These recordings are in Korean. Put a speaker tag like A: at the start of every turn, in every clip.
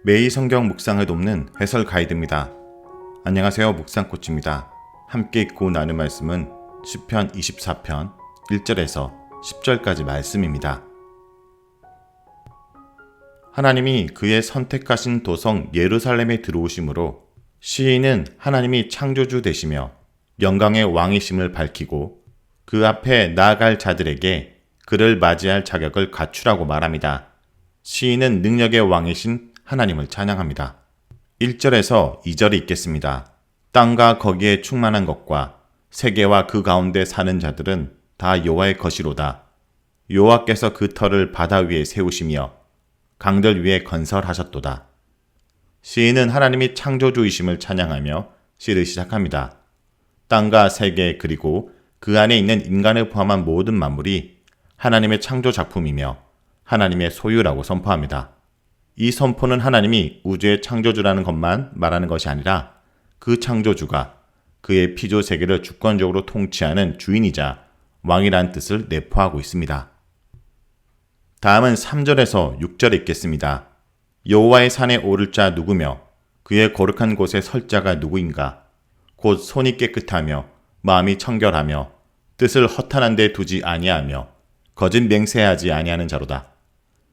A: 매일 성경 묵상을 돕는 해설 가이드입니다. 안녕하세요. 묵상코치입니다. 함께 읽고 나눌 말씀은 시편 24편 1절에서 10절까지 말씀입니다. 하나님이 그의 선택하신 도성 예루살렘에 들어오심으로 시인은 하나님이 창조주 되시며 영광의 왕이심을 밝히고 그 앞에 나아갈 자들에게 그를 맞이할 자격을 갖추라고 말합니다. 시인은 능력의 왕이신 하나님을 찬양합니다. 1절에서 2절이 있겠습니다. 땅과 거기에 충만한 것과 세계와 그 가운데 사는 자들은 다 여호와의 것이로다. 여호와께서 그 터를 바다 위에 세우시며 강들 위에 건설하셨도다. 시인은 하나님이 창조주이심을 찬양하며 시를 시작합니다. 땅과 세계 그리고 그 안에 있는 인간을 포함한 모든 만물이 하나님의 창조 작품이며 하나님의 소유라고 선포합니다. 이 선포는 하나님이 우주의 창조주라는 것만 말하는 것이 아니라 그 창조주가 그의 피조 세계를 주권적으로 통치하는 주인이자 왕이라는 뜻을 내포하고 있습니다. 다음은 3절에서 6절에 있겠습니다. 여호와의 산에 오를 자 누구며 그의 거룩한 곳에 설 자가 누구인가? 곧 손이 깨끗하며 마음이 청결하며 뜻을 허탄한 데 두지 아니하며 거짓 맹세하지 아니하는 자로다.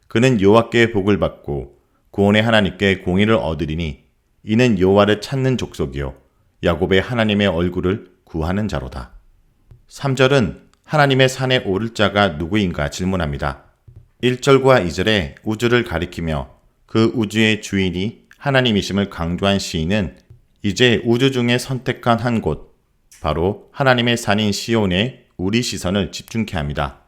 A: 그는 여호와께 복을 받고 구원의 하나님께 공의를 얻으리니 이는 여호와를 찾는 족속이요 야곱의 하나님의 얼굴을 구하는 자로다. 3절은 하나님의 산에 오를 자가 누구인가 질문합니다. 1절과 2절에 우주를 가리키며 그 우주의 주인이 하나님이심을 강조한 시인은 이제 우주 중에 선택한 한 곳, 바로 하나님의 산인 시온에 우리 시선을 집중케 합니다.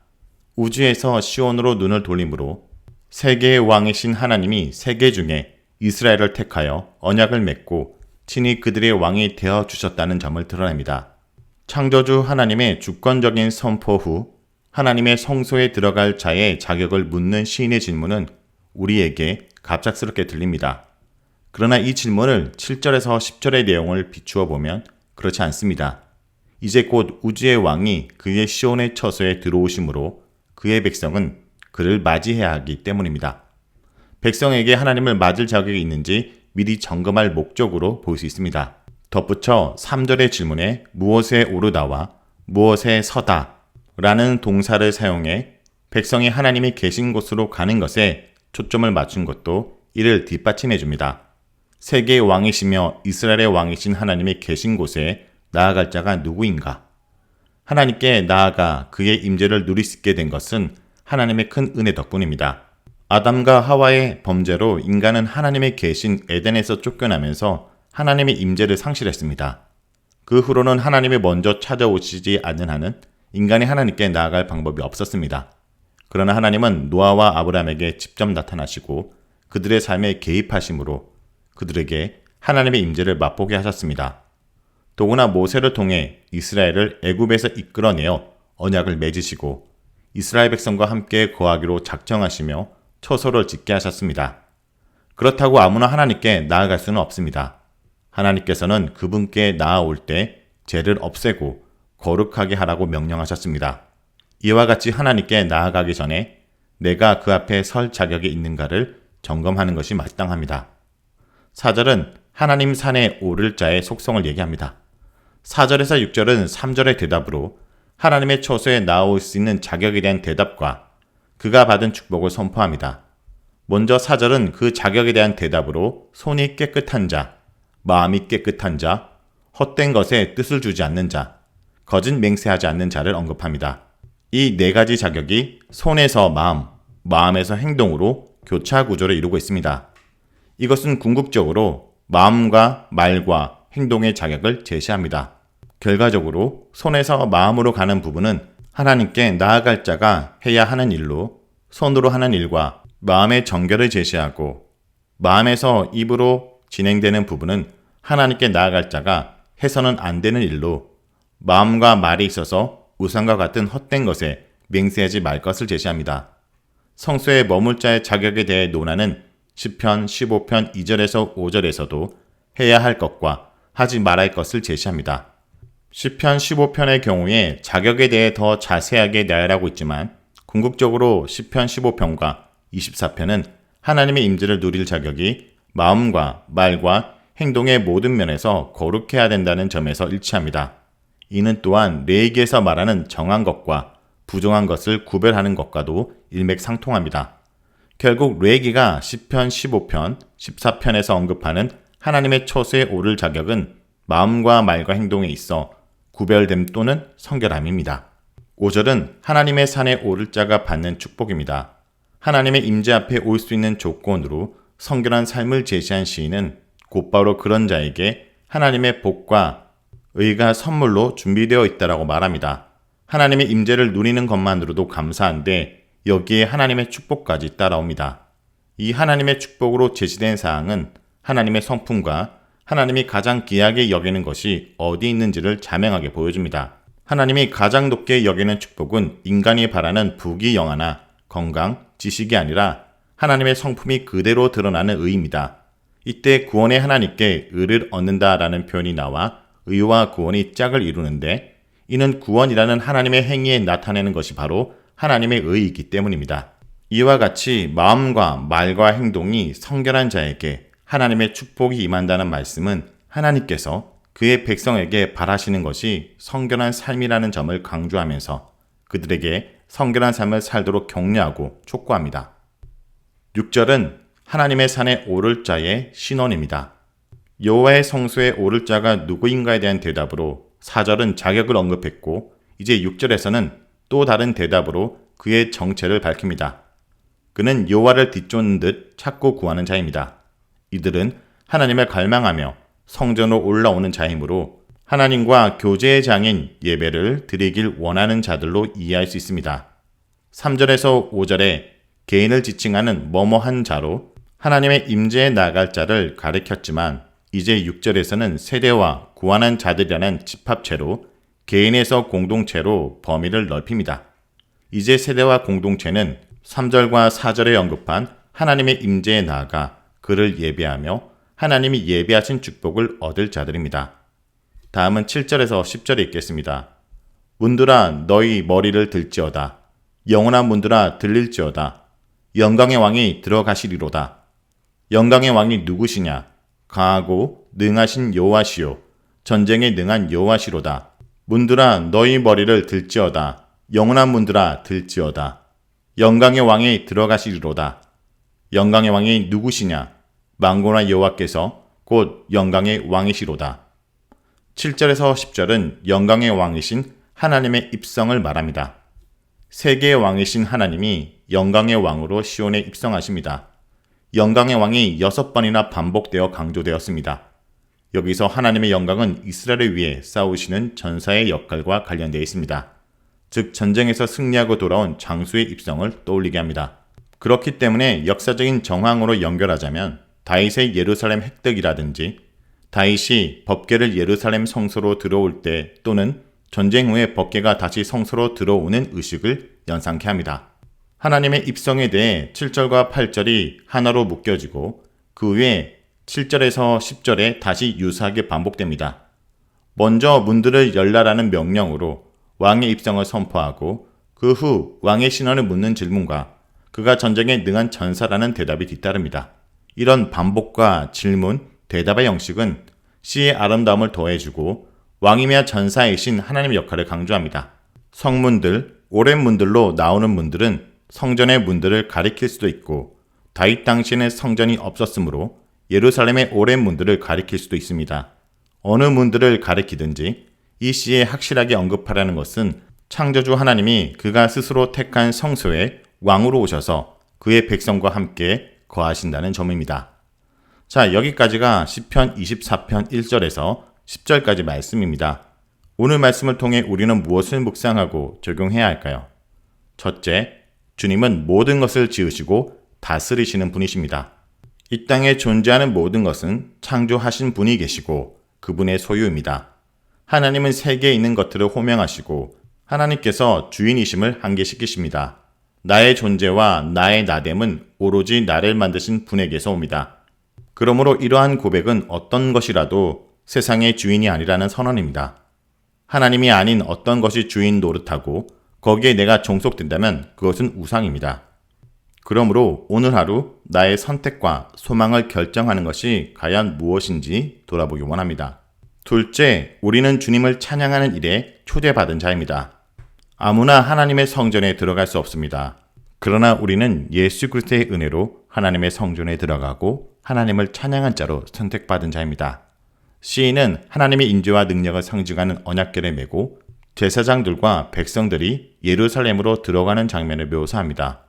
A: 우주에서 시온으로 눈을 돌림으로 세계의 왕이신 하나님이 세계 중에 이스라엘을 택하여 언약을 맺고 친히 그들의 왕이 되어 주셨다는 점을 드러냅니다. 창조주 하나님의 주권적인 선포 후 하나님의 성소에 들어갈 자의 자격을 묻는 시인의 질문은 우리에게 갑작스럽게 들립니다. 그러나 이 질문을 7절에서 10절의 내용을 비추어 보면 그렇지 않습니다. 이제 곧 우주의 왕이 그의 시온의 처소에 들어오심으로 그의 백성은 그를 맞이해야 하기 때문입니다. 백성에게 하나님을 맞을 자격이 있는지 미리 점검할 목적으로 볼 수 있습니다. 덧붙여 3절의 질문에 무엇에 오르다와 무엇에 서다 라는 동사를 사용해 백성이 하나님이 계신 곳으로 가는 것에 초점을 맞춘 것도 이를 뒷받침해 줍니다. 세계의 왕이시며 이스라엘의 왕이신 하나님이 계신 곳에 나아갈 자가 누구인가? 하나님께 나아가 그의 임재를 누릴 수 있게 된 것은 하나님의 큰 은혜 덕분입니다. 아담과 하와의 범죄로 인간은 하나님의 계신 에덴에서 쫓겨나면서 하나님의 임재를 상실했습니다. 그 후로는 하나님이 먼저 찾아오시지 않는 한은 인간이 하나님께 나아갈 방법이 없었습니다. 그러나 하나님은 노아와 아브라함에게 직접 나타나시고 그들의 삶에 개입하심으로 그들에게 하나님의 임재를 맛보게 하셨습니다. 더구나 모세를 통해 이스라엘을 애굽에서 이끌어내어 언약을 맺으시고 이스라엘 백성과 함께 거하기로 작정하시며 처소를 짓게 하셨습니다. 그렇다고 아무나 하나님께 나아갈 수는 없습니다. 하나님께서는 그분께 나아올 때 죄를 없애고 거룩하게 하라고 명령하셨습니다. 이와 같이 하나님께 나아가기 전에 내가 그 앞에 설 자격이 있는가를 점검하는 것이 마땅합니다. 4절은 하나님 산에 오를 자의 속성을 얘기합니다. 4절에서 6절은 3절의 대답으로 하나님의 처소에 나올 수 있는 자격에 대한 대답과 그가 받은 축복을 선포합니다. 먼저 4절은 그 자격에 대한 대답으로 손이 깨끗한 자, 마음이 깨끗한 자, 헛된 것에 뜻을 주지 않는 자, 거짓 맹세하지 않는 자를 언급합니다. 이 네 가지 자격이 손에서 마음, 마음에서 행동으로 교차 구조를 이루고 있습니다. 이것은 궁극적으로 마음과 말과 행동의 자격을 제시합니다. 결과적으로 손에서 마음으로 가는 부분은 하나님께 나아갈 자가 해야 하는 일로 손으로 하는 일과 마음의 정결을 제시하고 마음에서 입으로 진행되는 부분은 하나님께 나아갈 자가 해서는 안 되는 일로 마음과 말에 있어서 우상과 같은 헛된 것에 맹세하지 말 것을 제시합니다. 성소에 머물 자의 자격에 대해 논하는 시편 15편 2절에서 5절에서도 해야 할 것과 하지 말아야 할 것을 제시합니다. 시편 15편의 경우에 자격에 대해 더 자세하게 나열하고 있지만 궁극적으로 시편 15편과 24편은 하나님의 임재를 누릴 자격이 마음과 말과 행동의 모든 면에서 거룩해야 된다는 점에서 일치합니다. 이는 또한 레위기에서 말하는 정한 것과 부정한 것을 구별하는 것과도 일맥상통합니다. 결국 레위기가 시편 15편, 14편에서 언급하는 하나님의 처소에 오를 자격은 마음과 말과 행동에 있어 구별됨 또는 성결함입니다. 5절은 하나님의 산에 오를 자가 받는 축복입니다. 하나님의 임재 앞에 올 수 있는 조건으로 성결한 삶을 제시한 시인은 곧바로 그런 자에게 하나님의 복과 의가 선물로 준비되어 있다라고 말합니다. 하나님의 임재를 누리는 것만으로도 감사한데 여기에 하나님의 축복까지 따라옵니다. 이 하나님의 축복으로 제시된 사항은 하나님의 성품과 하나님이 가장 귀하게 여기는 것이 어디 있는지를 자명하게 보여줍니다. 하나님이 가장 높게 여기는 축복은 인간이 바라는 부귀영화나 건강, 지식이 아니라 하나님의 성품이 그대로 드러나는 의입니다. 이때 구원의 하나님께 의를 얻는다라는 표현이 나와 의와 구원이 짝을 이루는데 이는 구원이라는 하나님의 행위에 나타내는 것이 바로 하나님의 의이기 때문입니다. 이와 같이 마음과 말과 행동이 성결한 자에게 하나님의 축복이 임한다는 말씀은 하나님께서 그의 백성에게 바라시는 것이 성결한 삶이라는 점을 강조하면서 그들에게 성결한 삶을 살도록 격려하고 촉구합니다. 6절은 하나님의 산에 오를 자의 신원입니다. 여호와의 성소에 오를 자가 누구인가에 대한 대답으로 4절은 자격을 언급했고 이제 6절에서는 또 다른 대답으로 그의 정체를 밝힙니다. 그는 여호와를 뒤쫓는 듯 찾고 구하는 자입니다. 이들은 하나님을 갈망하며 성전으로 올라오는 자이므로 하나님과 교제의 장인 예배를 드리길 원하는 자들로 이해할 수 있습니다. 3절에서 5절에 개인을 지칭하는 뭐뭐한 자로 하나님의 임재에 나갈 자를 가리켰지만 이제 6절에서는 세대와 구원한 자들이라는 집합체로 개인에서 공동체로 범위를 넓힙니다. 이제 세대와 공동체는 3절과 4절에 언급한 하나님의 임재에 나아가 그를 예배하며 하나님이 예배하신 축복을 얻을 자들입니다. 다음은 7절에서 10절에 있겠습니다. 문들아 너희 머리를 들지어다. 영원한 문들아 들릴지어다. 영광의 왕이 들어가시리로다. 영광의 왕이 누구시냐? 강하고 능하신 여호와시요 전쟁에 능한 여호와시로다. 문들아 너희 머리를 들지어다. 영원한 문들아 들지어다. 영광의 왕이 들어가시리로다. 영광의 왕이 누구시냐? 만군의 여호와께서 곧 영광의 왕이시로다. 7절에서 10절은 영광의 왕이신 하나님의 입성을 말합니다. 세계의 왕이신 하나님이 영광의 왕으로 시온에 입성하십니다. 영광의 왕이 6번이나 반복되어 강조되었습니다. 여기서 하나님의 영광은 이스라엘을 위해 싸우시는 전사의 역할과 관련되어 있습니다. 즉 전쟁에서 승리하고 돌아온 장수의 입성을 떠올리게 합니다. 그렇기 때문에 역사적인 정황으로 연결하자면 다윗의 예루살렘 획득이라든지 다윗이 법궤를 예루살렘 성소로 들어올 때 또는 전쟁 후에 법궤가 다시 성소로 들어오는 의식을 연상케 합니다. 하나님의 입성에 대해 7절과 8절이 하나로 묶여지고 그 후에 7절에서 10절에 다시 유사하게 반복됩니다. 먼저 문들을 열라라는 명령으로 왕의 입성을 선포하고 그 후 왕의 신원을 묻는 질문과 그가 전쟁에 능한 전사라는 대답이 뒤따릅니다. 이런 반복과 질문, 대답의 형식은 시의 아름다움을 더해주고 왕이며 전사이신 하나님의 역할을 강조합니다. 성문들, 오랜 문들로 나오는 문들은 성전의 문들을 가리킬 수도 있고 다윗 당시에는 성전이 없었으므로 예루살렘의 오랜 문들을 가리킬 수도 있습니다. 어느 문들을 가리키든지 이 시에 확실하게 언급하라는 것은 창조주 하나님이 그가 스스로 택한 성소에 왕으로 오셔서 그의 백성과 함께 거하신다는 점입니다. 자, 여기까지가 시편 24편 1절에서 10절까지 말씀입니다. 오늘 말씀을 통해 우리는 무엇을 묵상하고 적용해야 할까요? 첫째, 주님은 모든 것을 지으시고 다스리시는 분이십니다. 이 땅에 존재하는 모든 것은 창조하신 분이 계시고 그분의 소유입니다. 하나님은 세계에 있는 것들을 호명하시고 하나님께서 주인이심을 한계시키십니다. 나의 존재와 나의 나됨은 오로지 나를 만드신 분에게서 옵니다. 그러므로 이러한 고백은 어떤 것이라도 세상의 주인이 아니라는 선언입니다. 하나님이 아닌 어떤 것이 주인 노릇하고 거기에 내가 종속된다면 그것은 우상입니다. 그러므로 오늘 하루 나의 선택과 소망을 결정하는 것이 과연 무엇인지 돌아보기 원합니다. 둘째, 우리는 주님을 찬양하는 일에 초대받은 자입니다. 아무나 하나님의 성전에 들어갈 수 없습니다. 그러나 우리는 예수 그리스도의 은혜로 하나님의 성전에 들어가고 하나님을 찬양한 자로 선택받은 자입니다. 시인은 하나님의 인지와 능력을 상징하는 언약궤를 메고 제사장들과 백성들이 예루살렘으로 들어가는 장면을 묘사합니다.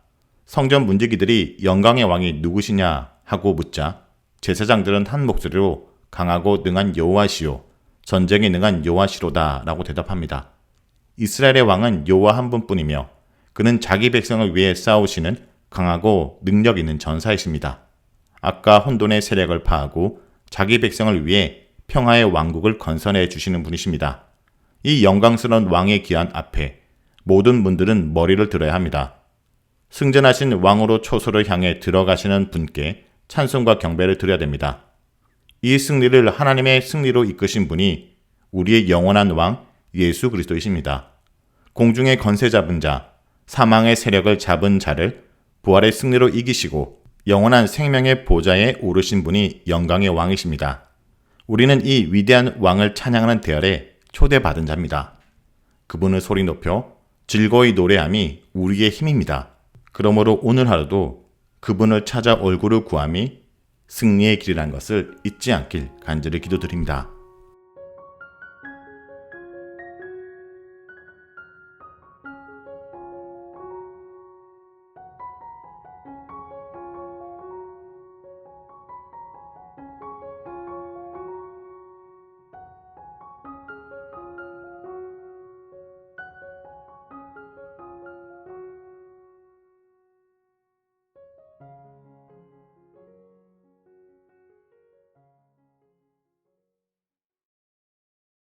A: 성전 문지기들이 영광의 왕이 누구시냐 하고 묻자 제사장들은 한 목소리로 강하고 능한 여호와시요 전쟁에 능한 여호와시로다 라고 대답합니다. 이스라엘의 왕은 여호와 한 분뿐이며 그는 자기 백성을 위해 싸우시는 강하고 능력 있는 전사이십니다. 악과 혼돈의 세력을 파하고 자기 백성을 위해 평화의 왕국을 건설해 주시는 분이십니다. 이 영광스러운 왕의 기한 앞에 모든 분들은 머리를 들어야 합니다. 승전하신 왕으로 초소를 향해 들어가시는 분께 찬송과 경배를 드려야 됩니다. 이 승리를 하나님의 승리로 이끄신 분이 우리의 영원한 왕 예수 그리스도이십니다. 공중의 권세 잡은 자, 사망의 세력을 잡은 자를 부활의 승리로 이기시고 영원한 생명의 보좌에 오르신 분이 영광의 왕이십니다. 우리는 이 위대한 왕을 찬양하는 대열에 초대받은 자입니다. 그분을 소리 높여 즐거이 노래함이 우리의 힘입니다. 그러므로 오늘 하루도 그분을 찾아 얼굴을 구함이 승리의 길이라는 것을 잊지 않길 간절히 기도드립니다.